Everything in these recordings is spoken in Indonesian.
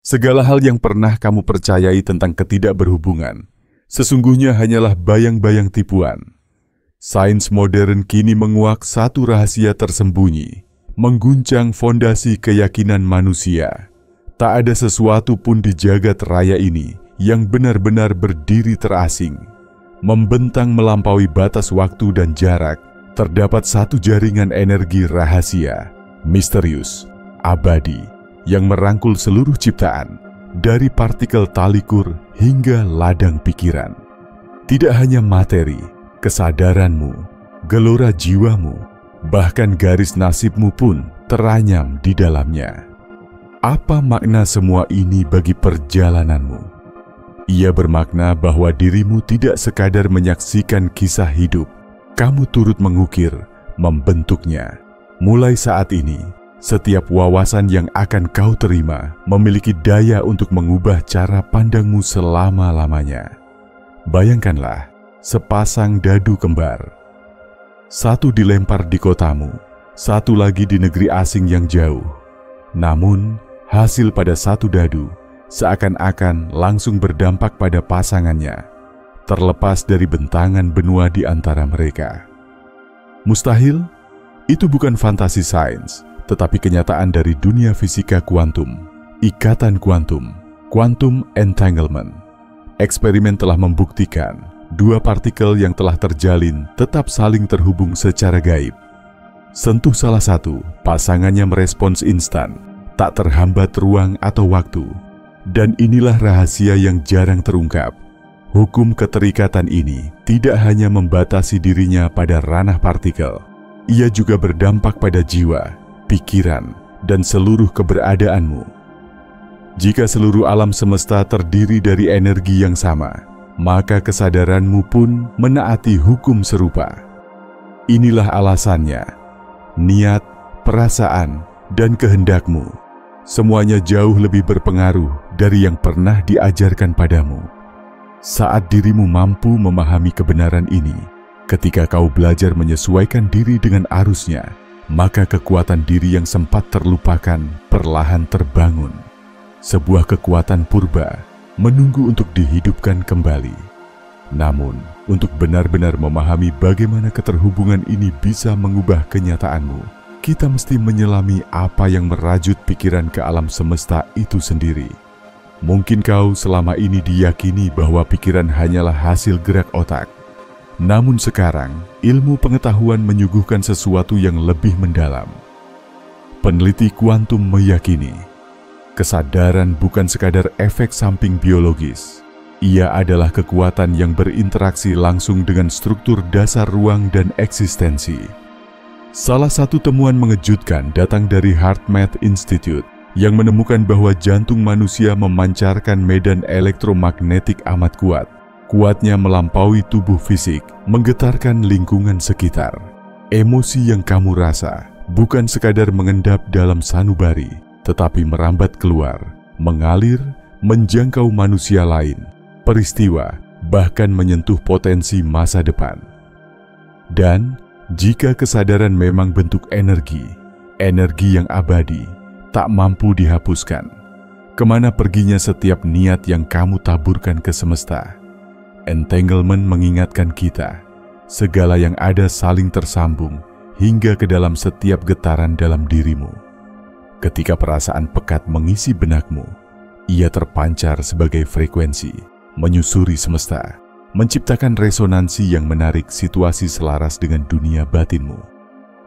Segala hal yang pernah kamu percayai tentang ketidakberhubungan sesungguhnya hanyalah bayang-bayang tipuan. Sains modern kini menguak satu rahasia tersembunyi, mengguncang fondasi keyakinan manusia. Tak ada sesuatu pun di jagat raya ini yang benar-benar berdiri terasing. Membentang melampaui batas waktu dan jarak, terdapat satu jaringan energi rahasia, misterius, abadi, yang merangkul seluruh ciptaan, dari partikel talikur hingga ladang pikiran. Tidak hanya materi, kesadaranmu, gelora jiwamu, bahkan garis nasibmu pun teranyam di dalamnya. Apa makna semua ini bagi perjalananmu? Ia bermakna bahwa dirimu tidak sekadar menyaksikan kisah hidup, kamu turut mengukir, membentuknya. Mulai saat ini, setiap wawasan yang akan kau terima memiliki daya untuk mengubah cara pandangmu selama-lamanya. Bayangkanlah sepasang dadu kembar. Satu dilempar di kotamu, satu lagi di negeri asing yang jauh. Namun, hasil pada satu dadu seakan-akan langsung berdampak pada pasangannya, terlepas dari bentangan benua di antara mereka. Mustahil? Itu bukan fantasi sains, tetapi kenyataan dari dunia fisika kuantum, ikatan kuantum, quantum entanglement. Eksperimen telah membuktikan dua partikel yang telah terjalin tetap saling terhubung secara gaib. Sentuh salah satu, pasangannya merespons instan, tak terhambat ruang atau waktu. Dan inilah rahasia yang jarang terungkap. Hukum keterikatan ini tidak hanya membatasi dirinya pada ranah partikel, ia juga berdampak pada jiwa, pikiran, dan seluruh keberadaanmu. Jika seluruh alam semesta terdiri dari energi yang sama, maka kesadaranmu pun menaati hukum serupa. Inilah alasannya, niat, perasaan, dan kehendakmu, semuanya jauh lebih berpengaruh dari yang pernah diajarkan padamu. Saat dirimu mampu memahami kebenaran ini, ketika kau belajar menyesuaikan diri dengan arusnya, maka kekuatan diri yang sempat terlupakan perlahan terbangun. Sebuah kekuatan purba menunggu untuk dihidupkan kembali. Namun, untuk benar-benar memahami bagaimana keterhubungan ini bisa mengubah kenyataanmu, kita mesti menyelami apa yang merajut pikiran ke alam semesta itu sendiri. Mungkin kau selama ini diyakini bahwa pikiran hanyalah hasil gerak otak. Namun sekarang, ilmu pengetahuan menyuguhkan sesuatu yang lebih mendalam. Peneliti kuantum meyakini, kesadaran bukan sekadar efek samping biologis. Ia adalah kekuatan yang berinteraksi langsung dengan struktur dasar ruang dan eksistensi. Salah satu temuan mengejutkan datang dari HeartMath Institute yang menemukan bahwa jantung manusia memancarkan medan elektromagnetik amat kuat. Kuatnya melampaui tubuh fisik, menggetarkan lingkungan sekitar. Emosi yang kamu rasa bukan sekadar mengendap dalam sanubari, tetapi merambat keluar, mengalir, menjangkau manusia lain, peristiwa, bahkan menyentuh potensi masa depan. Dan jika kesadaran memang bentuk energi, energi yang abadi, tak mampu dihapuskan, kemana perginya setiap niat yang kamu taburkan ke semesta? Entanglement mengingatkan kita, segala yang ada saling tersambung hingga ke dalam setiap getaran dalam dirimu. Ketika perasaan pekat mengisi benakmu, ia terpancar sebagai frekuensi, menyusuri semesta, menciptakan resonansi yang menarik situasi selaras dengan dunia batinmu.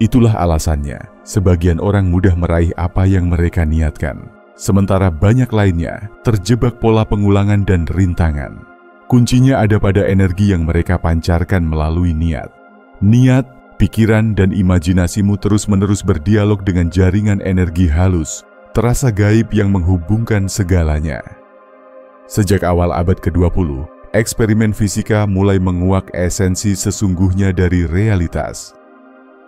Itulah alasannya, sebagian orang mudah meraih apa yang mereka niatkan, sementara banyak lainnya terjebak pola pengulangan dan rintangan. Kuncinya ada pada energi yang mereka pancarkan melalui niat. Niat, pikiran, dan imajinasimu terus-menerus berdialog dengan jaringan energi halus, terasa gaib yang menghubungkan segalanya. Sejak awal abad ke-20, eksperimen fisika mulai menguak esensi sesungguhnya dari realitas.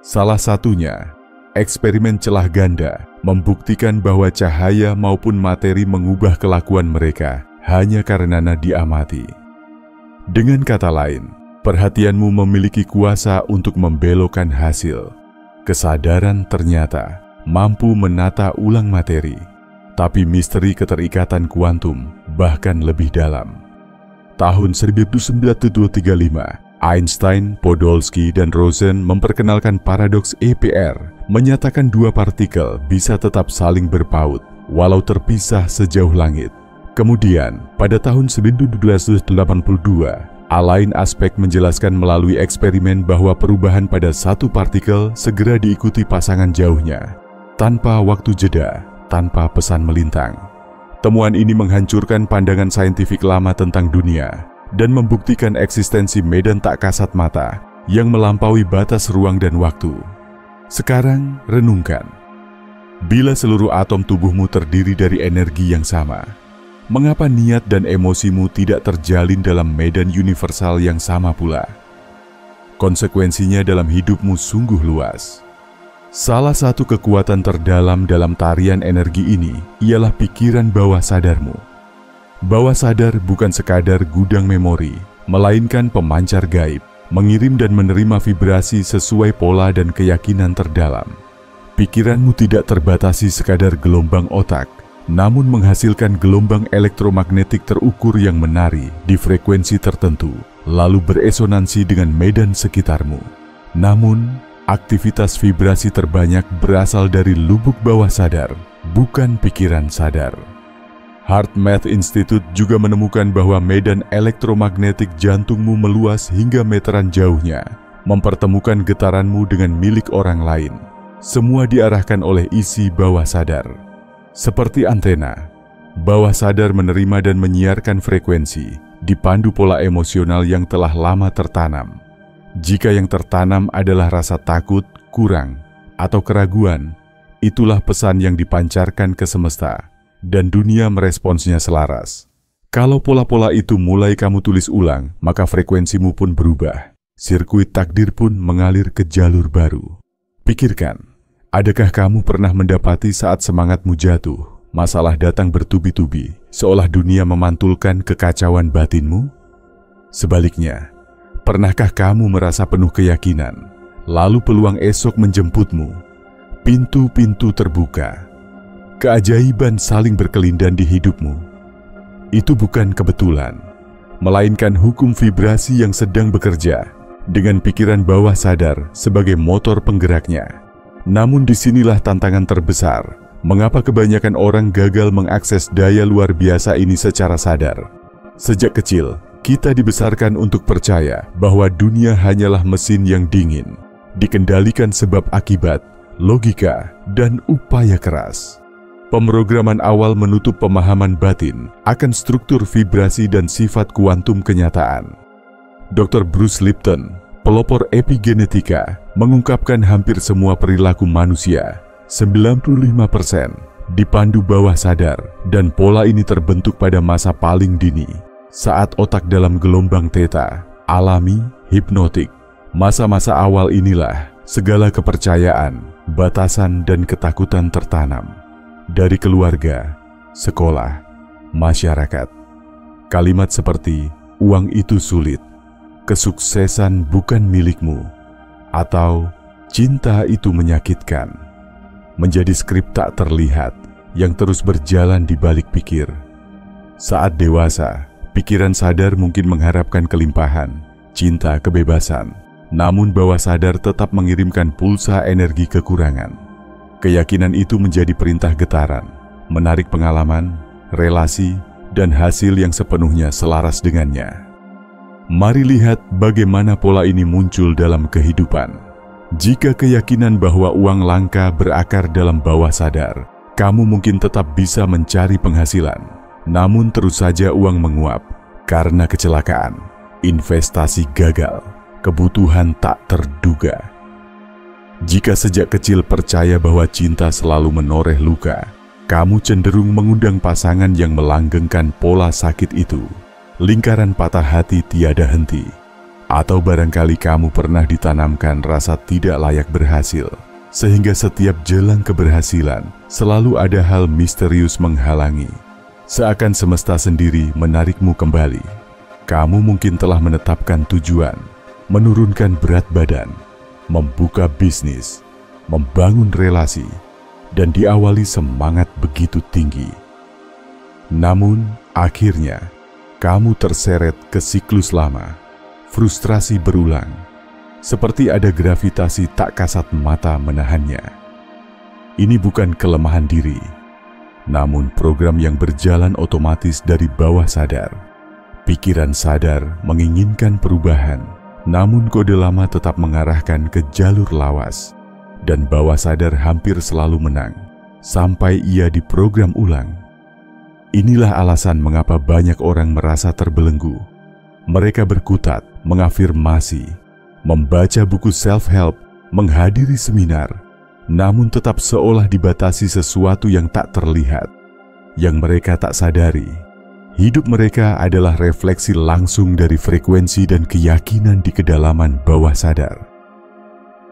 Salah satunya, eksperimen celah ganda membuktikan bahwa cahaya maupun materi mengubah kelakuan mereka hanya karena diamati. Dengan kata lain, perhatianmu memiliki kuasa untuk membelokkan hasil. Kesadaran ternyata mampu menata ulang materi, tapi misteri keterikatan kuantum bahkan lebih dalam. Tahun 1935, Einstein, Podolsky, dan Rosen memperkenalkan paradoks EPR, menyatakan dua partikel bisa tetap saling berpaut walau terpisah sejauh langit. Kemudian, pada tahun 1982, Alain Aspect menjelaskan melalui eksperimen bahwa perubahan pada satu partikel segera diikuti pasangan jauhnya, tanpa waktu jeda, tanpa pesan melintang. Temuan ini menghancurkan pandangan saintifik lama tentang dunia dan membuktikan eksistensi medan tak kasat mata yang melampaui batas ruang dan waktu. Sekarang, renungkan. Bila seluruh atom tubuhmu terdiri dari energi yang sama, mengapa niat dan emosimu tidak terjalin dalam medan universal yang sama pula? Konsekuensinya dalam hidupmu sungguh luas. Salah satu kekuatan terdalam dalam tarian energi ini ialah pikiran bawah sadarmu. Bawah sadar bukan sekadar gudang memori, melainkan pemancar gaib, mengirim dan menerima vibrasi sesuai pola dan keyakinan terdalam. Pikiranmu tidak terbatasi sekadar gelombang otak, namun menghasilkan gelombang elektromagnetik terukur yang menari di frekuensi tertentu, lalu beresonansi dengan medan sekitarmu. Namun, aktivitas vibrasi terbanyak berasal dari lubuk bawah sadar, bukan pikiran sadar. HeartMath Institute juga menemukan bahwa medan elektromagnetik jantungmu meluas hingga meteran jauhnya, mempertemukan getaranmu dengan milik orang lain. Semua diarahkan oleh isi bawah sadar. Seperti antena, bawah sadar menerima dan menyiarkan frekuensi, dipandu pola emosional yang telah lama tertanam. Jika yang tertanam adalah rasa takut, kurang, atau keraguan, itulah pesan yang dipancarkan ke semesta, dan dunia meresponsnya selaras. Kalau pola-pola itu mulai kamu tulis ulang, maka frekuensimu pun berubah. Sirkuit takdir pun mengalir ke jalur baru. Pikirkan. Adakah kamu pernah mendapati saat semangatmu jatuh, masalah datang bertubi-tubi, seolah dunia memantulkan kekacauan batinmu? Sebaliknya, pernahkah kamu merasa penuh keyakinan, lalu peluang esok menjemputmu? Pintu-pintu terbuka. Keajaiban saling berkelindan di hidupmu. Itu bukan kebetulan, melainkan hukum vibrasi yang sedang bekerja, dengan pikiran bawah sadar sebagai motor penggeraknya. Namun disinilah tantangan terbesar, mengapa kebanyakan orang gagal mengakses daya luar biasa ini secara sadar. Sejak kecil, kita dibesarkan untuk percaya bahwa dunia hanyalah mesin yang dingin, dikendalikan sebab akibat, logika, dan upaya keras. Pemrograman awal menutup pemahaman batin akan struktur vibrasi dan sifat kuantum kenyataan. Dr. Bruce Lipton, pelopor epigenetika, mengungkapkan hampir semua perilaku manusia, 95%, dipandu bawah sadar, dan pola ini terbentuk pada masa paling dini, saat otak dalam gelombang theta, alami, hipnotik. Masa-masa awal inilah segala kepercayaan, batasan, dan ketakutan tertanam. Dari keluarga, sekolah, masyarakat. Kalimat seperti, uang itu sulit, kesuksesan bukan milikmu, atau cinta itu menyakitkan, menjadi skrip tak terlihat yang terus berjalan di balik pikir. Saat dewasa, pikiran sadar mungkin mengharapkan kelimpahan, cinta, kebebasan, namun bawah sadar tetap mengirimkan pulsa energi kekurangan. Keyakinan itu menjadi perintah getaran, menarik pengalaman, relasi, dan hasil yang sepenuhnya selaras dengannya. Mari lihat bagaimana pola ini muncul dalam kehidupan. Jika keyakinan bahwa uang langka berakar dalam bawah sadar, kamu mungkin tetap bisa mencari penghasilan. Namun terus saja uang menguap karena kecelakaan, investasi gagal, kebutuhan tak terduga. Jika sejak kecil percaya bahwa cinta selalu menoreh luka, kamu cenderung mengundang pasangan yang melanggengkan pola sakit itu. Lingkaran patah hati tiada henti. Atau barangkali kamu pernah ditanamkan rasa tidak layak berhasil, sehingga setiap jelang keberhasilan selalu ada hal misterius menghalangi. Seakan semesta sendiri menarikmu kembali. Kamu mungkin telah menetapkan tujuan, menurunkan berat badan, membuka bisnis, membangun relasi, dan diawali semangat begitu tinggi. Namun, akhirnya, kamu terseret ke siklus lama. Frustrasi berulang, seperti ada gravitasi tak kasat mata menahannya. Ini bukan kelemahan diri, namun program yang berjalan otomatis dari bawah sadar. Pikiran sadar menginginkan perubahan, namun kode lama tetap mengarahkan ke jalur lawas, dan bawah sadar hampir selalu menang, sampai ia diprogram ulang. Inilah alasan mengapa banyak orang merasa terbelenggu. Mereka berkutat, mengafirmasi, membaca buku self-help, menghadiri seminar, namun tetap seolah dibatasi sesuatu yang tak terlihat. Yang mereka tak sadari, hidup mereka adalah refleksi langsung dari frekuensi dan keyakinan di kedalaman bawah sadar.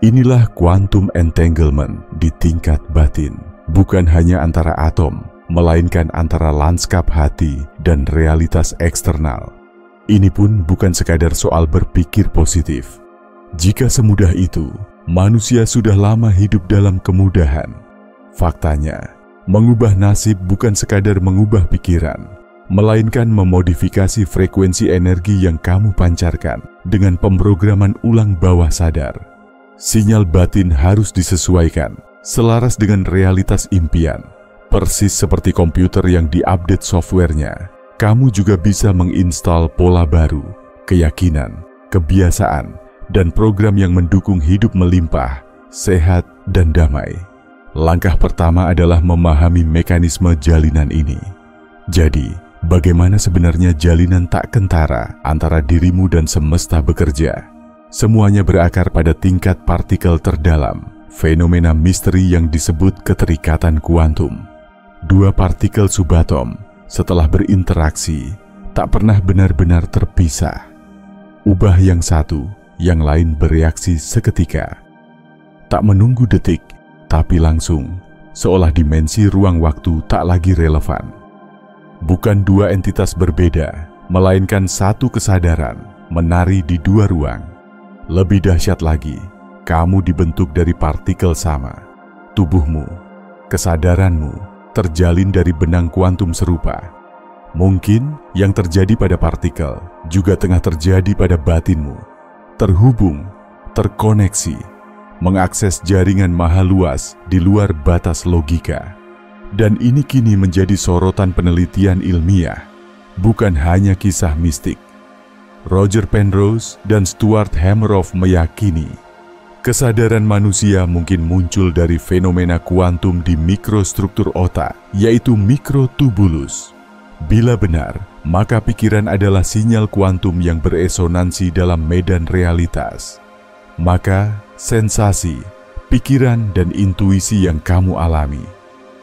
Inilah quantum entanglement di tingkat batin, bukan hanya antara atom, melainkan antara lanskap hati dan realitas eksternal. Ini pun bukan sekadar soal berpikir positif. Jika semudah itu, manusia sudah lama hidup dalam kemudahan. Faktanya, mengubah nasib bukan sekadar mengubah pikiran, melainkan memodifikasi frekuensi energi yang kamu pancarkan dengan pemrograman ulang bawah sadar. Sinyal batin harus disesuaikan, selaras dengan realitas impian. Persis seperti komputer yang diupdate softwarenya, kamu juga bisa menginstal pola baru, keyakinan, kebiasaan, dan program yang mendukung hidup melimpah, sehat, dan damai. Langkah pertama adalah memahami mekanisme jalinan ini. Jadi, bagaimana sebenarnya jalinan tak kentara antara dirimu dan semesta bekerja? Semuanya berakar pada tingkat partikel terdalam, fenomena misteri yang disebut keterikatan kuantum. Dua partikel subatom, setelah berinteraksi, tak pernah benar-benar terpisah. Ubah yang satu, yang lain bereaksi seketika. Tak menunggu detik, tapi langsung, seolah dimensi ruang waktu tak lagi relevan. Bukan dua entitas berbeda, melainkan satu kesadaran, menari di dua ruang. Lebih dahsyat lagi, kamu dibentuk dari partikel sama. Tubuhmu, kesadaranmu, terjalin dari benang kuantum serupa. Mungkin yang terjadi pada partikel juga tengah terjadi pada batinmu. Terhubung, terkoneksi, mengakses jaringan maha luas di luar batas logika. Dan ini kini menjadi sorotan penelitian ilmiah, bukan hanya kisah mistik. Roger Penrose dan Stuart Hameroff meyakini kesadaran manusia mungkin muncul dari fenomena kuantum di mikrostruktur otak, yaitu mikrotubulus. Bila benar, maka pikiran adalah sinyal kuantum yang beresonansi dalam medan realitas. Maka, sensasi, pikiran, dan intuisi yang kamu alami,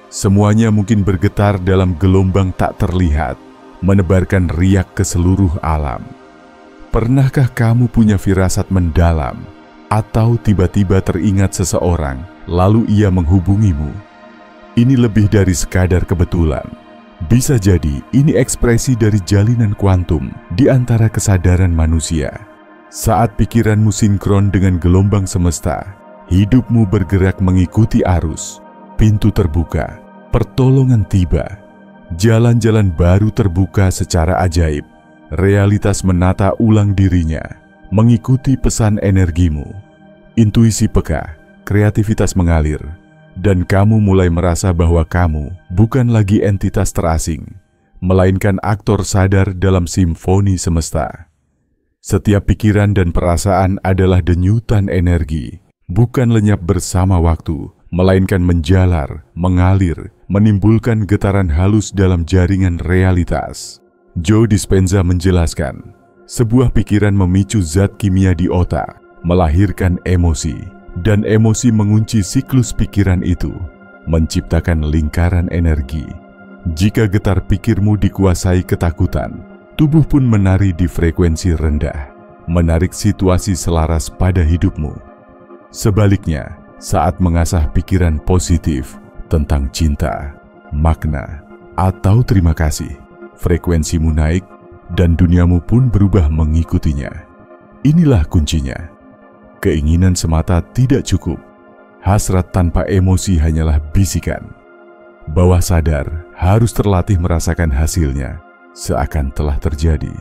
semuanya mungkin bergetar dalam gelombang tak terlihat, menebarkan riak ke seluruh alam. Pernahkah kamu punya firasat mendalam, atau tiba-tiba teringat seseorang, lalu ia menghubungimu? Ini lebih dari sekadar kebetulan. Bisa jadi ini ekspresi dari jalinan kuantum di antara kesadaran manusia. Saat pikiranmu sinkron dengan gelombang semesta, hidupmu bergerak mengikuti arus, pintu terbuka, pertolongan tiba, jalan-jalan baru terbuka secara ajaib. Realitas menata ulang dirinya, mengikuti pesan energimu. Intuisi peka, kreativitas mengalir, dan kamu mulai merasa bahwa kamu bukan lagi entitas terasing, melainkan aktor sadar dalam simfoni semesta. Setiap pikiran dan perasaan adalah denyutan energi, bukan lenyap bersama waktu, melainkan menjalar, mengalir, menimbulkan getaran halus dalam jaringan realitas. Joe Dispenza menjelaskan, sebuah pikiran memicu zat kimia di otak, melahirkan emosi, dan emosi mengunci siklus pikiran itu, menciptakan lingkaran energi. Jika getar pikirmu dikuasai ketakutan, tubuh pun menari di frekuensi rendah, menarik situasi selaras pada hidupmu. Sebaliknya, saat mengasah pikiran positif tentang cinta, makna, atau terima kasih, frekuensimu naik dan duniamu pun berubah mengikutinya. Inilah kuncinya. Keinginan semata tidak cukup. Hasrat tanpa emosi hanyalah bisikan. Bawah sadar harus terlatih merasakan hasilnya, seakan telah terjadi.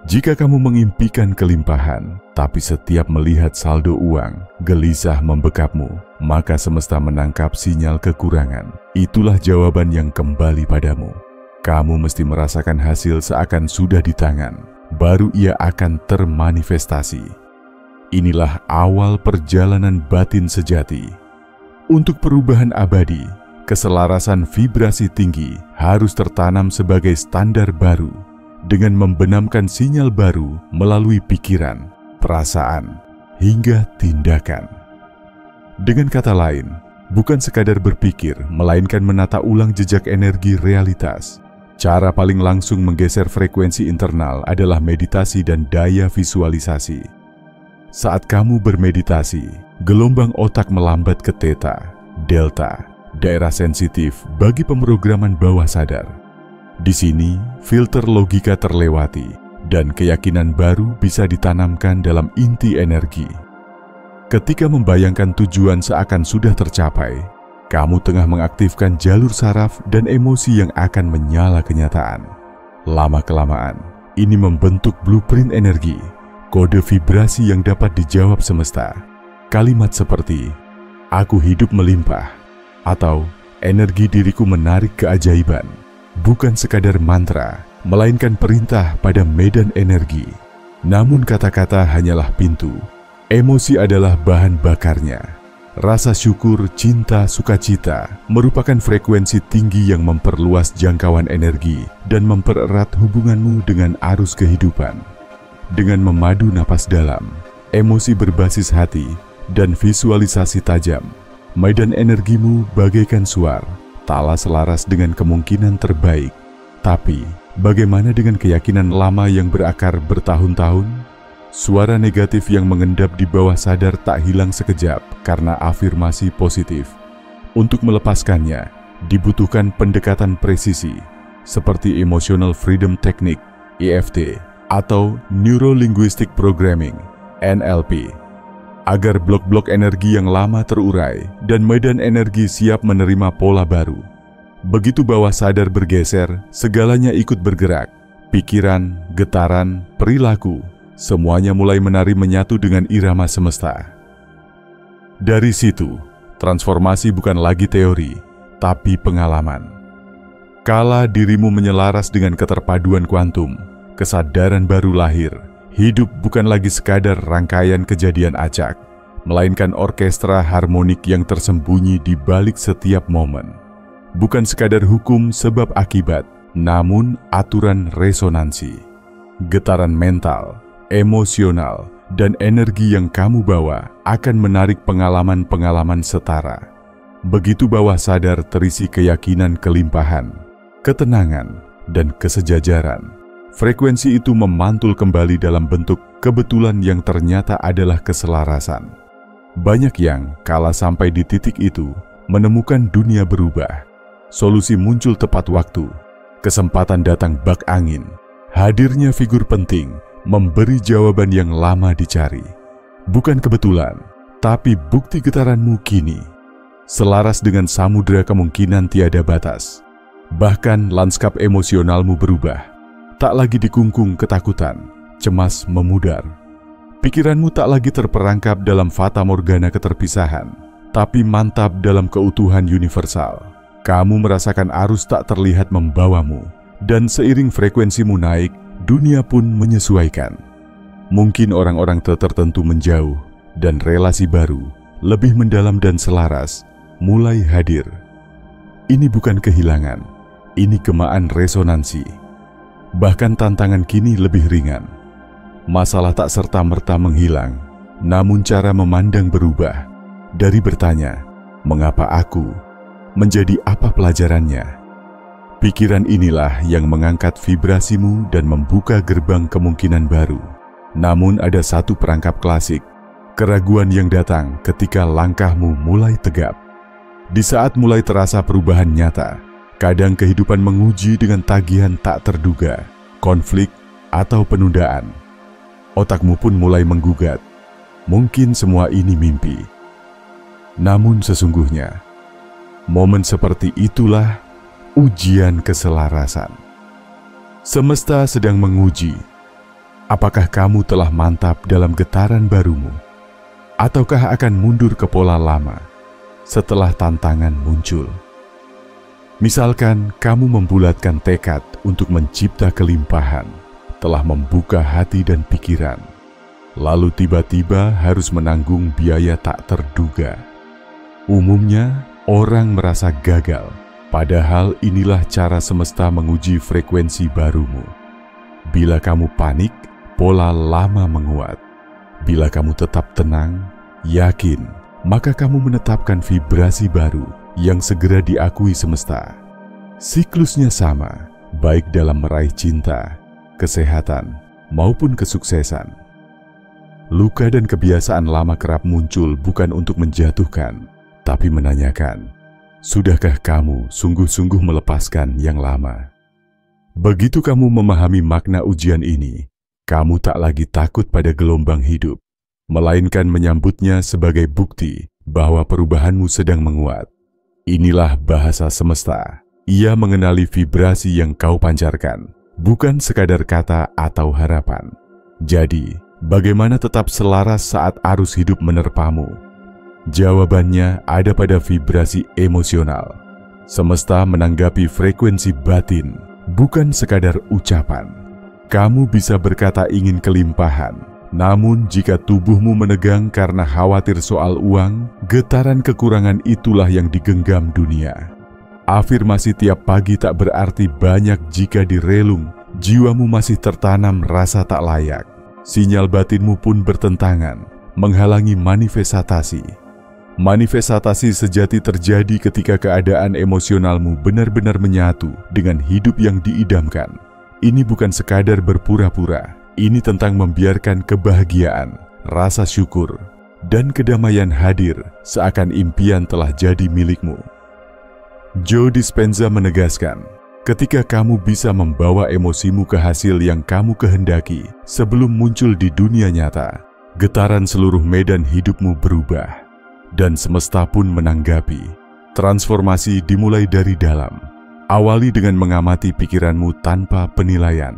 Jika kamu mengimpikan kelimpahan, tapi setiap melihat saldo uang, gelisah membekapmu, maka semesta menangkap sinyal kekurangan. Itulah jawaban yang kembali padamu. Kamu mesti merasakan hasil seakan sudah di tangan, baru ia akan termanifestasi. Inilah awal perjalanan batin sejati. Untuk perubahan abadi, keselarasan vibrasi tinggi harus tertanam sebagai standar baru, dengan membenamkan sinyal baru melalui pikiran, perasaan, hingga tindakan. Dengan kata lain, bukan sekadar berpikir, melainkan menata ulang jejak energi realitas. Cara paling langsung menggeser frekuensi internal adalah meditasi dan daya visualisasi. Saat kamu bermeditasi, gelombang otak melambat ke theta, delta, daerah sensitif bagi pemrograman bawah sadar. Di sini, filter logika terlewati dan keyakinan baru bisa ditanamkan dalam inti energi. Ketika membayangkan tujuan seakan sudah tercapai, kamu tengah mengaktifkan jalur saraf dan emosi yang akan menyala kenyataan. Lama-kelamaan, ini membentuk blueprint energi, kode vibrasi yang dapat dijawab semesta. Kalimat seperti, "Aku hidup melimpah," atau "Energi diriku menarik keajaiban," bukan sekadar mantra, melainkan perintah pada medan energi. Namun kata-kata hanyalah pintu. Emosi adalah bahan bakarnya. Rasa syukur, cinta, sukacita merupakan frekuensi tinggi yang memperluas jangkauan energi dan mempererat hubunganmu dengan arus kehidupan. Dengan memadu napas dalam, emosi berbasis hati, dan visualisasi tajam, medan energimu bagaikan suar, taklah selaras dengan kemungkinan terbaik. Tapi, bagaimana dengan keyakinan lama yang berakar bertahun-tahun? Suara negatif yang mengendap di bawah sadar tak hilang sekejap karena afirmasi positif. Untuk melepaskannya, dibutuhkan pendekatan presisi, seperti Emotional Freedom Technique, EFT, atau Neuro Linguistic Programming, NLP, agar blok-blok energi yang lama terurai dan medan energi siap menerima pola baru. Begitu bawah sadar bergeser, segalanya ikut bergerak. Pikiran, getaran, perilaku, semuanya mulai menari menyatu dengan irama semesta. Dari situ, transformasi bukan lagi teori, tapi pengalaman. Kala dirimu menyelaras dengan keterpaduan kuantum, kesadaran baru lahir. Hidup bukan lagi sekadar rangkaian kejadian acak, melainkan orkestra harmonik yang tersembunyi di balik setiap momen. Bukan sekadar hukum sebab akibat, namun aturan resonansi. Getaran mental, emosional, dan energi yang kamu bawa akan menarik pengalaman-pengalaman setara. Begitu bawah sadar terisi keyakinan kelimpahan, ketenangan, dan kesejajaran, frekuensi itu memantul kembali dalam bentuk kebetulan yang ternyata adalah keselarasan. Banyak yang kala sampai di titik itu menemukan dunia berubah. Solusi muncul tepat waktu, kesempatan datang bak angin, hadirnya figur penting memberi jawaban yang lama dicari. Bukan kebetulan, tapi bukti getaranmu kini selaras dengan samudera kemungkinan tiada batas. Bahkan lanskap emosionalmu berubah, tak lagi dikungkung ketakutan, cemas memudar. Pikiranmu tak lagi terperangkap dalam fata morgana keterpisahan, tapi mantap dalam keutuhan universal. Kamu merasakan arus tak terlihat membawamu, dan seiring frekuensimu naik, dunia pun menyesuaikan. Mungkin orang-orang tertentu menjauh, dan relasi baru, lebih mendalam dan selaras, mulai hadir. Ini bukan kehilangan, ini kemaan resonansi. Bahkan tantangan kini lebih ringan. Masalah tak serta-merta menghilang, namun cara memandang berubah. Dari bertanya, "Mengapa aku?" menjadi "Apa pelajarannya?" Pikiran inilah yang mengangkat vibrasimu dan membuka gerbang kemungkinan baru. Namun ada satu perangkap klasik, keraguan yang datang ketika langkahmu mulai tegap. Di saat mulai terasa perubahan nyata, kadang kehidupan menguji dengan tagihan tak terduga, konflik, atau penundaan. Otakmu pun mulai menggugat, mungkin semua ini mimpi. Namun sesungguhnya, momen seperti itulah ujian keselarasan. Semesta sedang menguji, apakah kamu telah mantap dalam getaran barumu, ataukah akan mundur ke pola lama setelah tantangan muncul. Misalkan kamu membulatkan tekad untuk mencipta kelimpahan, telah membuka hati dan pikiran, lalu tiba-tiba harus menanggung biaya tak terduga. Umumnya, orang merasa gagal, padahal inilah cara semesta menguji frekuensi barumu. Bila kamu panik, pola lama menguat. Bila kamu tetap tenang, yakin, maka kamu menetapkan vibrasi baru yang segera diakui semesta. Siklusnya sama, baik dalam meraih cinta, kesehatan, maupun kesuksesan. Luka dan kebiasaan lama kerap muncul bukan untuk menjatuhkan, tapi menanyakan, sudahkah kamu sungguh-sungguh melepaskan yang lama? Begitu kamu memahami makna ujian ini, kamu tak lagi takut pada gelombang hidup, melainkan menyambutnya sebagai bukti bahwa perubahanmu sedang menguat. Inilah bahasa semesta. Ia mengenali vibrasi yang kau pancarkan, bukan sekadar kata atau harapan. Jadi, bagaimana tetap selaras saat arus hidup menerpamu? Jawabannya ada pada vibrasi emosional. Semesta menanggapi frekuensi batin, bukan sekadar ucapan. Kamu bisa berkata ingin kelimpahan, namun jika tubuhmu menegang karena khawatir soal uang, getaran kekurangan itulah yang digenggam dunia. Afirmasi tiap pagi tak berarti banyak jika di relung jiwamu masih tertanam rasa tak layak. Sinyal batinmu pun bertentangan, menghalangi manifestasi. Manifestasi sejati terjadi ketika keadaan emosionalmu benar-benar menyatu dengan hidup yang diidamkan. Ini bukan sekadar berpura-pura, ini tentang membiarkan kebahagiaan, rasa syukur, dan kedamaian hadir seakan impian telah jadi milikmu. Joe Dispenza menegaskan, ketika kamu bisa membawa emosimu ke hasil yang kamu kehendaki sebelum muncul di dunia nyata, getaran seluruh medan hidupmu berubah, dan semesta pun menanggapi. Transformasi dimulai dari dalam. Awali dengan mengamati pikiranmu tanpa penilaian.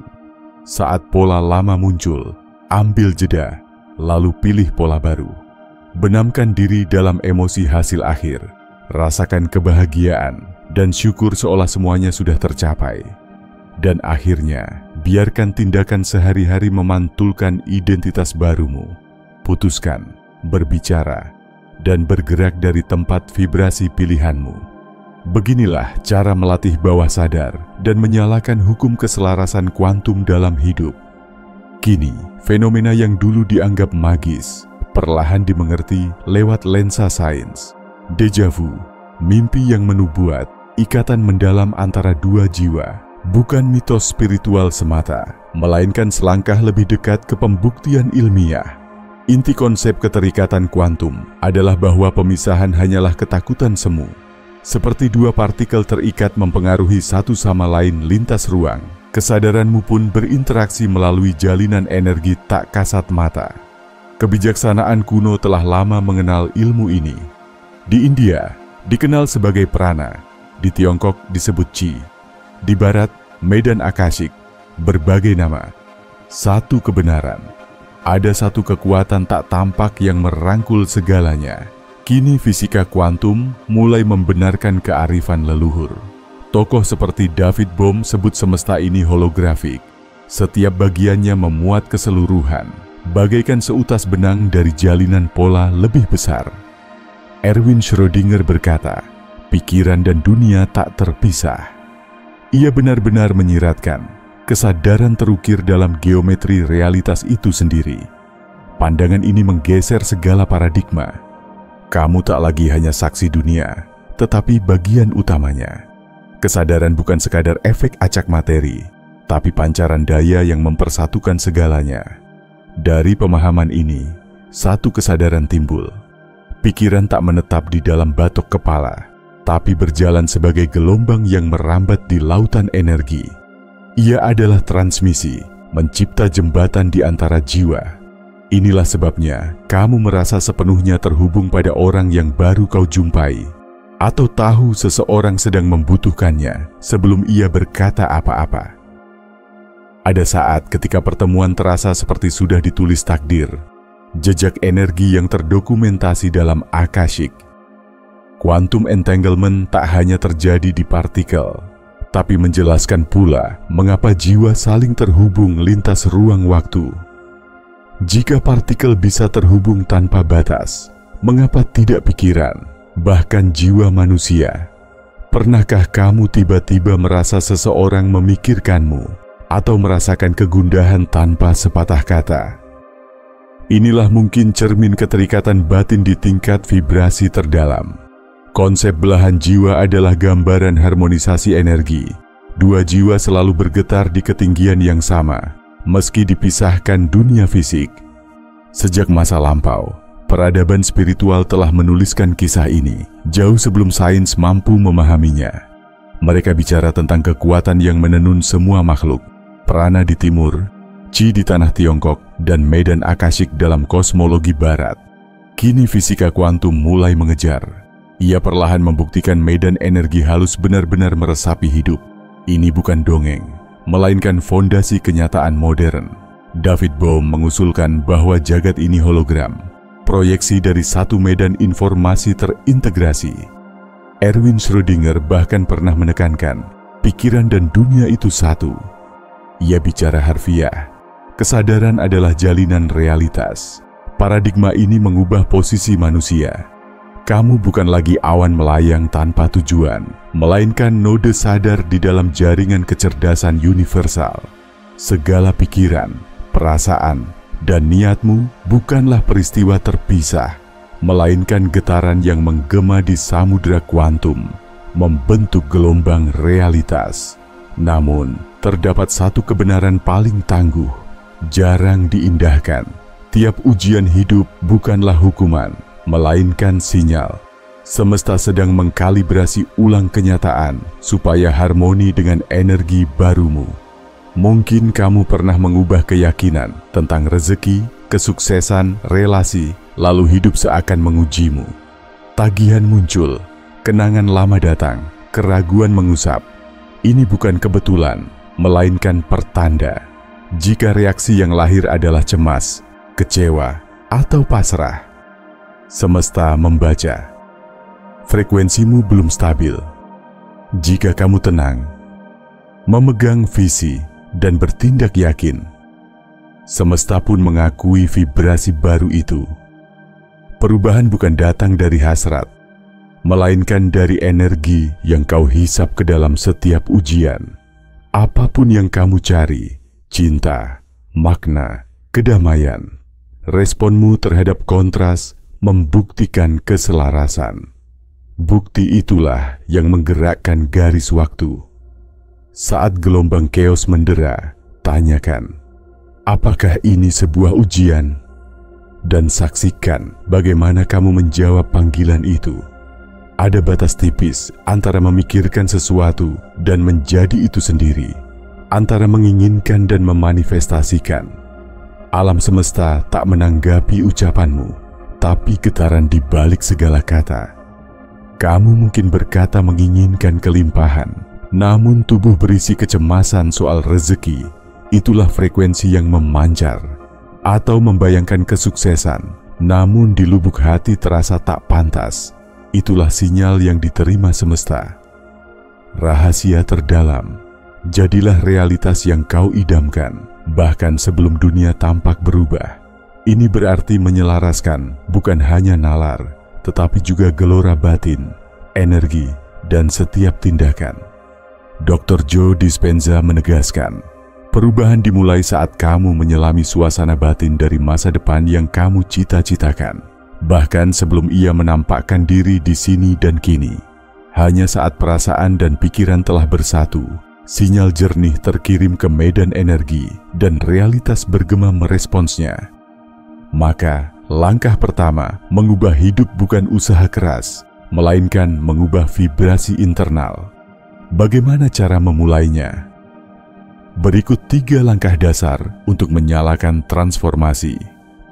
Saat pola lama muncul, ambil jeda, lalu pilih pola baru. Benamkan diri dalam emosi hasil akhir. Rasakan kebahagiaan dan syukur seolah semuanya sudah tercapai. Dan akhirnya, biarkan tindakan sehari-hari memantulkan identitas barumu. Putuskan, berbicara, dan bergerak dari tempat vibrasi pilihanmu. Beginilah cara melatih bawah sadar dan menyalakan hukum keselarasan kuantum dalam hidup. Kini, fenomena yang dulu dianggap magis, perlahan dimengerti lewat lensa sains. Deja vu, mimpi yang menubuat, ikatan mendalam antara dua jiwa, bukan mitos spiritual semata, melainkan selangkah lebih dekat ke pembuktian ilmiah. Inti konsep keterikatan kuantum adalah bahwa pemisahan hanyalah ketakutan semu. Seperti dua partikel terikat mempengaruhi satu sama lain lintas ruang, kesadaranmu pun berinteraksi melalui jalinan energi tak kasat mata. Kebijaksanaan kuno telah lama mengenal ilmu ini. Di India, dikenal sebagai prana, di Tiongkok disebut chi, di Barat, medan akashik, berbagai nama. Satu kebenaran, ada satu kekuatan tak tampak yang merangkul segalanya. Kini fisika kuantum mulai membenarkan kearifan leluhur. Tokoh seperti David Bohm sebut semesta ini holografik. Setiap bagiannya memuat keseluruhan, bagaikan seutas benang dari jalinan pola lebih besar. Erwin Schrödinger berkata, pikiran dan dunia tak terpisah. Ia benar-benar menyiratkan kesadaran terukir dalam geometri realitas itu sendiri. Pandangan ini menggeser segala paradigma. Kamu tak lagi hanya saksi dunia, tetapi bagian utamanya. Kesadaran bukan sekadar efek acak materi, tapi pancaran daya yang mempersatukan segalanya. Dari pemahaman ini, satu kesadaran timbul. Pikiran tak menetap di dalam batok kepala, tapi berjalan sebagai gelombang yang merambat di lautan energi. Ia adalah transmisi, mencipta jembatan di antara jiwa. Inilah sebabnya kamu merasa sepenuhnya terhubung pada orang yang baru kau jumpai, atau tahu seseorang sedang membutuhkannya sebelum ia berkata apa-apa. Ada saat ketika pertemuan terasa seperti sudah ditulis takdir, jejak energi yang terdokumentasi dalam akashic. Quantum entanglement tak hanya terjadi di partikel, tapi menjelaskan pula mengapa jiwa saling terhubung lintas ruang waktu. Jika partikel bisa terhubung tanpa batas, mengapa tidak pikiran, bahkan jiwa manusia? Pernahkah kamu tiba-tiba merasa seseorang memikirkanmu atau merasakan kegundahan tanpa sepatah kata? Inilah mungkin cermin keterikatan batin di tingkat vibrasi terdalam. Konsep belahan jiwa adalah gambaran harmonisasi energi. Dua jiwa selalu bergetar di ketinggian yang sama, meski dipisahkan dunia fisik. Sejak masa lampau, peradaban spiritual telah menuliskan kisah ini jauh sebelum sains mampu memahaminya. Mereka bicara tentang kekuatan yang menenun semua makhluk, prana di timur, chi di tanah Tiongkok, dan medan akasik dalam kosmologi barat. Kini fisika kuantum mulai mengejar. Ia perlahan membuktikan medan energi halus benar-benar meresapi hidup. Ini bukan dongeng, melainkan fondasi kenyataan modern. David Bohm mengusulkan bahwa jagat ini hologram, proyeksi dari satu medan informasi terintegrasi. Erwin Schrödinger bahkan pernah menekankan, pikiran dan dunia itu satu. Ia bicara harfiah, kesadaran adalah jalinan realitas. Paradigma ini mengubah posisi manusia. Kamu bukan lagi awan melayang tanpa tujuan, melainkan node sadar di dalam jaringan kecerdasan universal. Segala pikiran, perasaan, dan niatmu bukanlah peristiwa terpisah, melainkan getaran yang menggema di samudera kuantum, membentuk gelombang realitas. Namun, terdapat satu kebenaran paling tangguh, jarang diindahkan. Tiap ujian hidup bukanlah hukuman, melainkan sinyal. Semesta sedang mengkalibrasi ulang kenyataan supaya harmoni dengan energi barumu. Mungkin kamu pernah mengubah keyakinan tentang rezeki, kesuksesan, relasi, lalu hidup seakan mengujimu. Tagihan muncul, kenangan lama datang, keraguan mengusap. Ini bukan kebetulan, melainkan pertanda. Jika reaksi yang lahir adalah cemas, kecewa, atau pasrah, semesta membaca. Frekuensimu belum stabil. Jika kamu tenang, memegang visi, dan bertindak yakin, semesta pun mengakui vibrasi baru itu. Perubahan bukan datang dari hasrat, melainkan dari energi yang kau hisap ke dalam setiap ujian. Apapun yang kamu cari, cinta, makna, kedamaian, responmu terhadap kontras membuktikan keselarasan. Bukti itulah yang menggerakkan garis waktu. Saat gelombang keos mendera, tanyakan, apakah ini sebuah ujian? Dan saksikan bagaimana kamu menjawab panggilan itu. Ada batas tipis antara memikirkan sesuatu dan menjadi itu sendiri, antara menginginkan dan memanifestasikan. Alam semesta tak menanggapi ucapanmu, tapi getaran di balik segala kata. Kamu mungkin berkata menginginkan kelimpahan, namun tubuh berisi kecemasan soal rezeki. Itulah frekuensi yang memancar. Atau membayangkan kesuksesan, namun di lubuk hati terasa tak pantas. Itulah sinyal yang diterima semesta. Rahasia terdalam, jadilah realitas yang kau idamkan, bahkan sebelum dunia tampak berubah. Ini berarti menyelaraskan bukan hanya nalar, tetapi juga gelora batin, energi, dan setiap tindakan. Dr. Joe Dispenza menegaskan, perubahan dimulai saat kamu menyelami suasana batin dari masa depan yang kamu cita-citakan. Bahkan sebelum ia menampakkan diri di sini dan kini. Hanya saat perasaan dan pikiran telah bersatu, sinyal jernih terkirim ke medan energi dan realitas bergema meresponsnya. Maka, langkah pertama mengubah hidup bukan usaha keras, melainkan mengubah vibrasi internal. Bagaimana cara memulainya? Berikut 3 langkah dasar untuk menyalakan transformasi.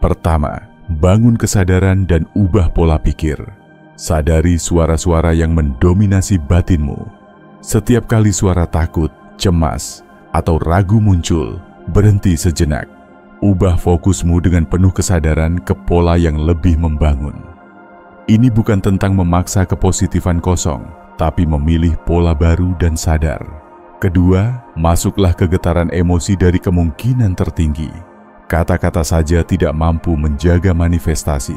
Pertama, bangun kesadaran dan ubah pola pikir. Sadari suara-suara yang mendominasi batinmu. Setiap kali suara takut, cemas, atau ragu muncul, berhenti sejenak. Ubah fokusmu dengan penuh kesadaran ke pola yang lebih membangun. Ini bukan tentang memaksa kepositifan kosong, tapi memilih pola baru dan sadar. Kedua, masuklah ke getaran emosi dari kemungkinan tertinggi. Kata-kata saja tidak mampu menjaga manifestasi.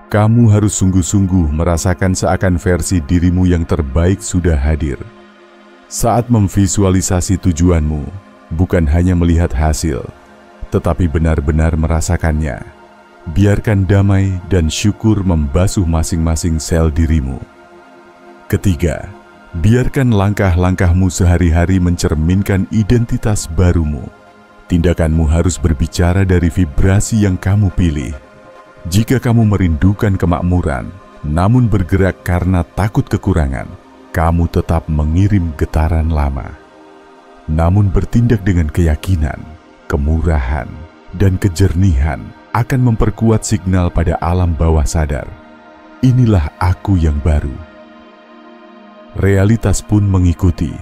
Kamu harus sungguh-sungguh merasakan seakan versi dirimu yang terbaik sudah hadir. Saat memvisualisasi tujuanmu, bukan hanya melihat hasil, tetapi benar-benar merasakannya. Biarkan damai dan syukur membasuh masing-masing sel dirimu. Ketiga, biarkan langkah-langkahmu sehari-hari mencerminkan identitas barumu. Tindakanmu harus berbicara dari vibrasi yang kamu pilih. Jika kamu merindukan kemakmuran, namun bergerak karena takut kekurangan, kamu tetap mengirim getaran lama. Namun bertindak dengan keyakinan, kemurahan, dan kejernihan akan memperkuat signal pada alam bawah sadar. Inilah aku yang baru. Realitas pun mengikuti.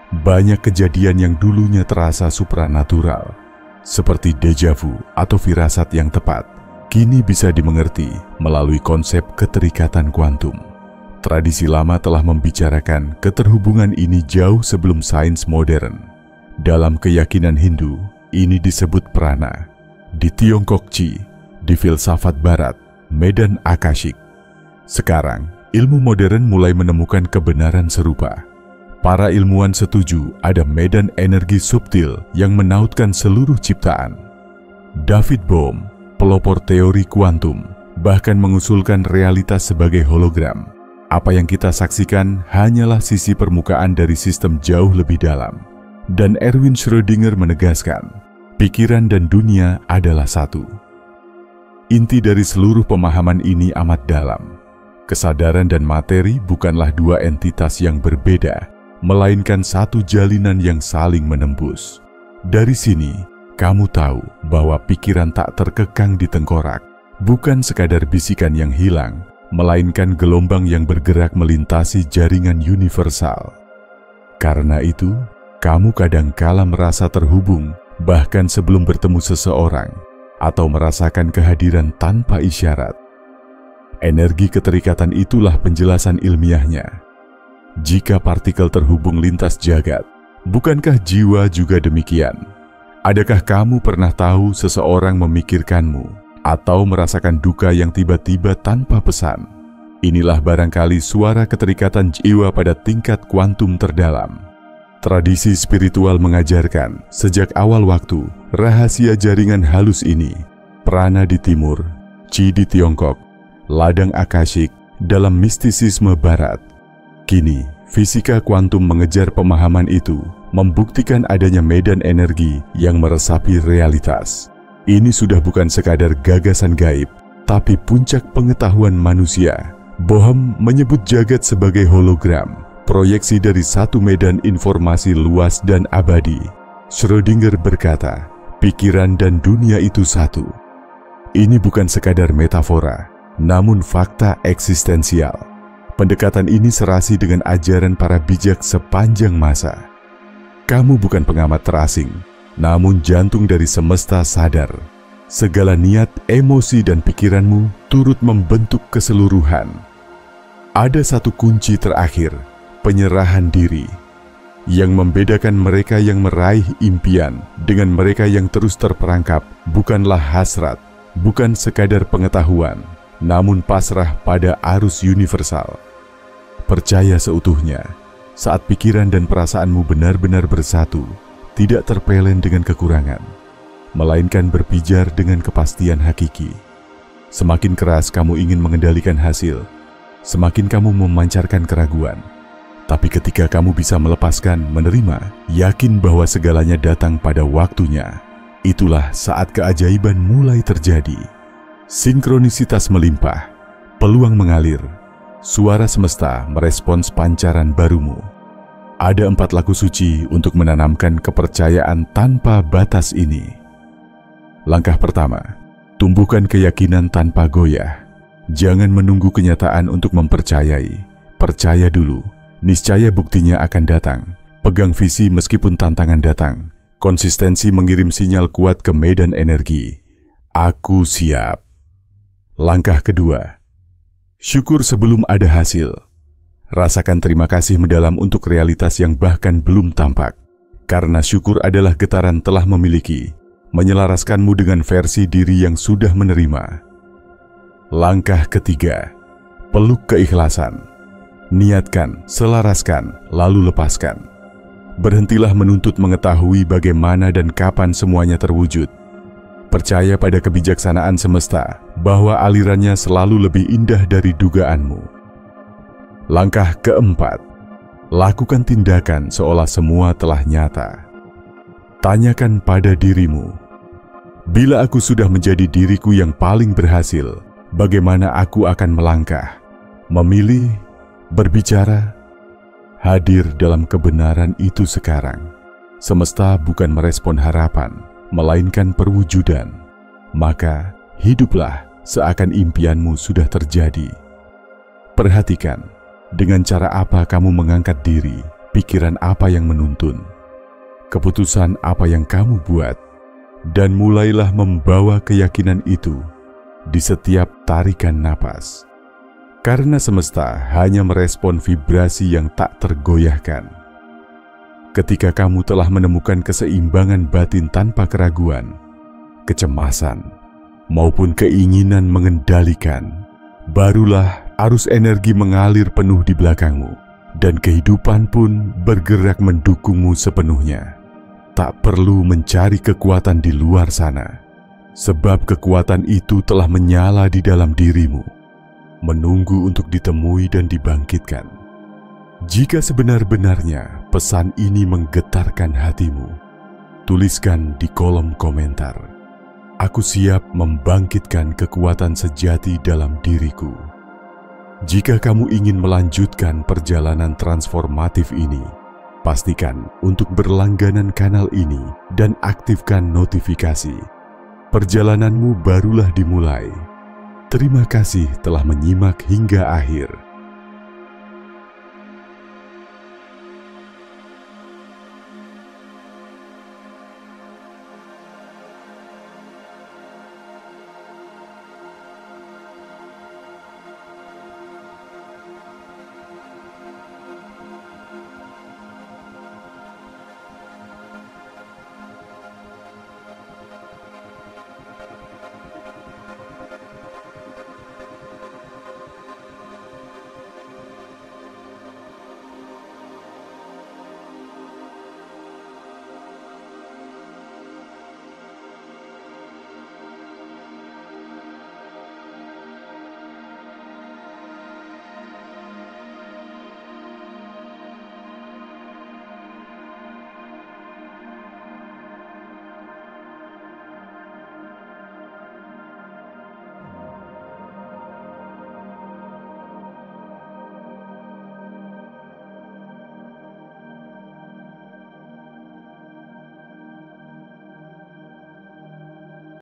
Banyak kejadian yang dulunya terasa supranatural, seperti deja vu atau firasat yang tepat, kini bisa dimengerti melalui konsep keterikatan kuantum. Tradisi lama telah membicarakan keterhubungan ini jauh sebelum sains modern. Dalam keyakinan Hindu, ini disebut prana. Di Tiongkok Qi, di filsafat Barat, medan akashik. Sekarang, ilmu modern mulai menemukan kebenaran serupa. Para ilmuwan setuju ada medan energi subtil yang menautkan seluruh ciptaan. David Bohm, pelopor teori kuantum, bahkan mengusulkan realitas sebagai hologram. Apa yang kita saksikan hanyalah sisi permukaan dari sistem jauh lebih dalam. Dan Erwin Schrödinger menegaskan, pikiran dan dunia adalah satu. Inti dari seluruh pemahaman ini amat dalam. Kesadaran dan materi bukanlah dua entitas yang berbeda, melainkan satu jalinan yang saling menembus. Dari sini, kamu tahu bahwa pikiran tak terkekang di tengkorak, bukan sekadar bisikan yang hilang, melainkan gelombang yang bergerak melintasi jaringan universal. Karena itu, kamu kadangkala merasa terhubung, bahkan sebelum bertemu seseorang, atau merasakan kehadiran tanpa isyarat. Energi keterikatan itulah penjelasan ilmiahnya. Jika partikel terhubung lintas jagat, bukankah jiwa juga demikian? Adakah kamu pernah tahu seseorang memikirkanmu atau merasakan duka yang tiba-tiba tanpa pesan? Inilah barangkali suara keterikatan jiwa pada tingkat kuantum terdalam. Tradisi spiritual mengajarkan sejak awal waktu rahasia jaringan halus ini. Prana di timur, Qi di Tiongkok, ladang akashik dalam mistisisme barat. Kini, fisika kuantum mengejar pemahaman itu, membuktikan adanya medan energi yang meresapi realitas. Ini sudah bukan sekadar gagasan gaib, tapi puncak pengetahuan manusia. Bohm menyebut jagat sebagai hologram, proyeksi dari satu medan informasi luas dan abadi. Schrödinger berkata, pikiran dan dunia itu satu. Ini bukan sekadar metafora, namun fakta eksistensial. Pendekatan ini serasi dengan ajaran para bijak sepanjang masa. Kamu bukan pengamat terasing, namun jantung dari semesta sadar. Segala niat, emosi, dan pikiranmu turut membentuk keseluruhan. Ada satu kunci terakhir, penyerahan diri, yang membedakan mereka yang meraih impian dengan mereka yang terus terperangkap bukanlah hasrat, bukan sekadar pengetahuan, namun pasrah pada arus universal. Percaya seutuhnya, saat pikiran dan perasaanmu benar-benar bersatu, tidak terpelen dengan kekurangan, melainkan berpijar dengan kepastian hakiki. Semakin keras kamu ingin mengendalikan hasil, semakin kamu memancarkan keraguan. Tapi ketika kamu bisa melepaskan, menerima, yakin bahwa segalanya datang pada waktunya, itulah saat keajaiban mulai terjadi. Sinkronisitas melimpah, peluang mengalir, suara semesta merespons pancaran barumu. Ada 4 laku suci untuk menanamkan kepercayaan tanpa batas ini. Langkah pertama, Tumbuhkan keyakinan tanpa goyah. Jangan menunggu kenyataan untuk mempercayai. Percaya dulu, niscaya buktinya akan datang. Pegang visi meskipun tantangan datang. Konsistensi mengirim sinyal kuat ke medan energi. Aku siap. Langkah kedua, syukur sebelum ada hasil. Rasakan terima kasih mendalam untuk realitas yang bahkan belum tampak. Karena syukur adalah getaran telah memiliki, menyelaraskanmu dengan versi diri yang sudah menerima. Langkah ketiga, peluk keikhlasan. Niatkan, selaraskan, lalu lepaskan. Berhentilah menuntut mengetahui bagaimana dan kapan semuanya terwujud. Percaya pada kebijaksanaan semesta bahwa alirannya selalu lebih indah dari dugaanmu. Langkah keempat, lakukan tindakan seolah semua telah nyata. Tanyakan pada dirimu, bila aku sudah menjadi diriku yang paling berhasil, bagaimana aku akan melangkah, memilih, berbicara, hadir dalam kebenaran itu sekarang. Semesta bukan merespon harapan, melainkan perwujudan. Maka, hiduplah seakan impianmu sudah terjadi. Perhatikan, dengan cara apa kamu mengangkat diri, pikiran apa yang menuntun, keputusan apa yang kamu buat, dan mulailah membawa keyakinan itu di setiap tarikan napas. Karena semesta hanya merespon vibrasi yang tak tergoyahkan. Ketika kamu telah menemukan keseimbangan batin tanpa keraguan, kecemasan, maupun keinginan mengendalikan, barulah arus energi mengalir penuh di belakangmu, dan kehidupan pun bergerak mendukungmu sepenuhnya. Tak perlu mencari kekuatan di luar sana, sebab kekuatan itu telah menyala di dalam dirimu, menunggu untuk ditemui dan dibangkitkan. Jika sebenar-benarnya pesan ini menggetarkan hatimu, tuliskan di kolom komentar. Aku siap membangkitkan kekuatan sejati dalam diriku. Jika kamu ingin melanjutkan perjalanan transformatif ini, pastikan untuk berlangganan kanal ini dan aktifkan notifikasi. Perjalananmu barulah dimulai. Terima kasih telah menyimak hingga akhir.